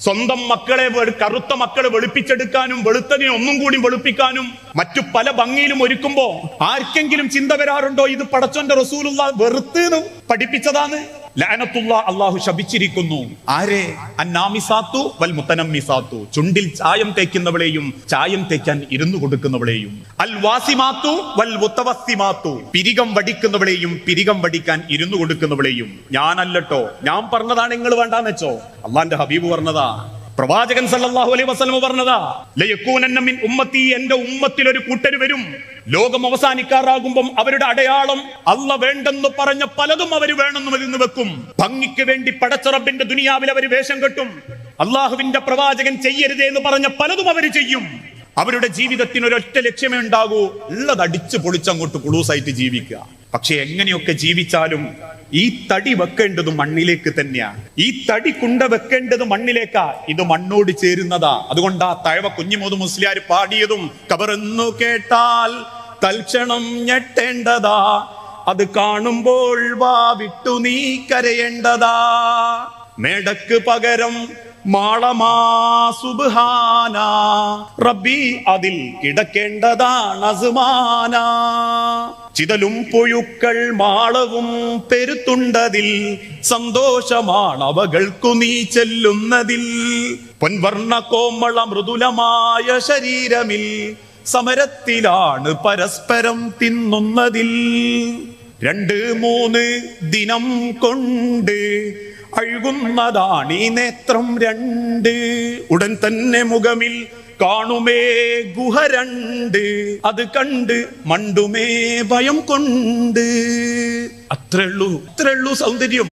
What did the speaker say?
സ്വന്തം മക്കളെ കറുത്ത മക്കളെ വെളുപ്പിച്ചെടുക്കാനും വെളുത്തതിനെ ഒന്നും കൂടി വെളുപ്പിക്കാനും മറ്റു പല ഭംഗിയിലും ഒരുക്കുമ്പോ ആർക്കെങ്കിലും ചിന്ത വരാറുണ്ടോ ഇത് പടച്ചോന്റെ റസൂലുള്ള വെറുത്ത് പഠിപ്പിച്ചതാണ്? ലഅനത്തുള്ള, അള്ളാഹു ശപിച്ചിരിക്കുന്നു. ആരെ? അന്നാമിസാത്തു വൽ മുത്തനമ്മിസാത്തു, ചുണ്ടിൽ ചായം തേക്കുന്നവളെയും ചായം തേക്കാൻ ഇരുന്നു കൊടുക്കുന്നവളെയും. അൽ വാസിമാത്തു വൽ മുത്തവസ്സിമാത്തു, പിരികം വടിക്കുന്നവളെയും പിരികം വടിക്കാൻ ഇരുന്നു കൊടുക്കുന്നവളെയും. ഞാനല്ലട്ടോ, ഞാൻ പറഞ്ഞതാണ്, നിങ്ങൾ വേണ്ടാന്ന് വെച്ചോ. അള്ളാന്റെ ഹബീബ് പറഞ്ഞതാ, പ്രവാചകൻ സല്ലല്ലാഹു അലൈഹി വസല്ലം പറഞ്ഞതാ, ലയകൂനന്ന മിൻ ഉമ്മത്തി, എന്റെ ഉമ്മത്തിൽ ഒരു കൂട്ടർ വരും, ലോകം അവസാനിക്കാറാകുമ്പം അവരുടെ അടയാളം അല്ല വേണ്ടെന്ന് പറഞ്ഞ പലതും അവർ വേണമെന്ന് മരുന്ന് വെക്കും. ഭംഗിക്ക് വേണ്ടി പടച്ച റബ്ബിന്റെ ദുനിയാവിൽ അവർ വേഷം കെട്ടും. അള്ളാഹുവിന്റെ പ്രവാചകൻ ചെയ്യരുതേ എന്ന് പറഞ്ഞ പലതും അവർ ചെയ്യും. അവരുടെ ജീവിതത്തിന് ഒരൊറ്റ ലക്ഷ്യമേ ഉണ്ടാകൂ, ഉള്ളത് അടിച്ചു പൊളിച്ചങ്ങോട്ട് കുളൂസായിട്ട് ജീവിക്കുക. പക്ഷെ എങ്ങനെയൊക്കെ ജീവിച്ചാലും ഈ തടി വെക്കേണ്ടത് മണ്ണിലേക്ക് തന്നെയാ. ഈ തടി കുണ്ട വെക്കേണ്ടത് മണ്ണിലേക്കാ. ഇത് മണ്ണോട് ചേരുന്നതാ. അതുകൊണ്ടാ തഴവ കുഞ്ഞിമൂത് മുസ്ലിയാർ പാടിയതും, കബറെന്നു കേട്ടാൽ തൽക്ഷണം ഞെട്ടേണ്ടതാ, അത് കാണുമ്പോൾ വാ വിട്ടു നീ കരയേണ്ടതാ, മേടക്ക് പകരം മാളമാ സുബ്ഹാന, റബ്ബി അതിൽ കിടക്കേണ്ടതാണ് അസ്മാന, ചിതലും പുഴുക്കൾ മാളവും പെരുത്തുണ്ടതിൽ, സന്തോഷമാണ് അവകൾക്കു നീ ചെല്ലുന്നതിൽ, പൊൻവർണ്ണ കോമള മൃദുലമായ ശരീരമിൽ സമരത്തിലാണ് പരസ്പരം തിന്നുന്നതിൽ, 2-3 ദിനം കൊണ്ട് അഴുകുന്നതാണീ നേത്രം 2, ഉടൻ തന്നെ മുഖമിൽ കാണുമേ ഗുഹ 2, അത് കണ്ട് മണ്ടുമേ ഭയം കൊണ്ട്. അത്രേ ഉള്ളൂ സൗന്ദര്യം.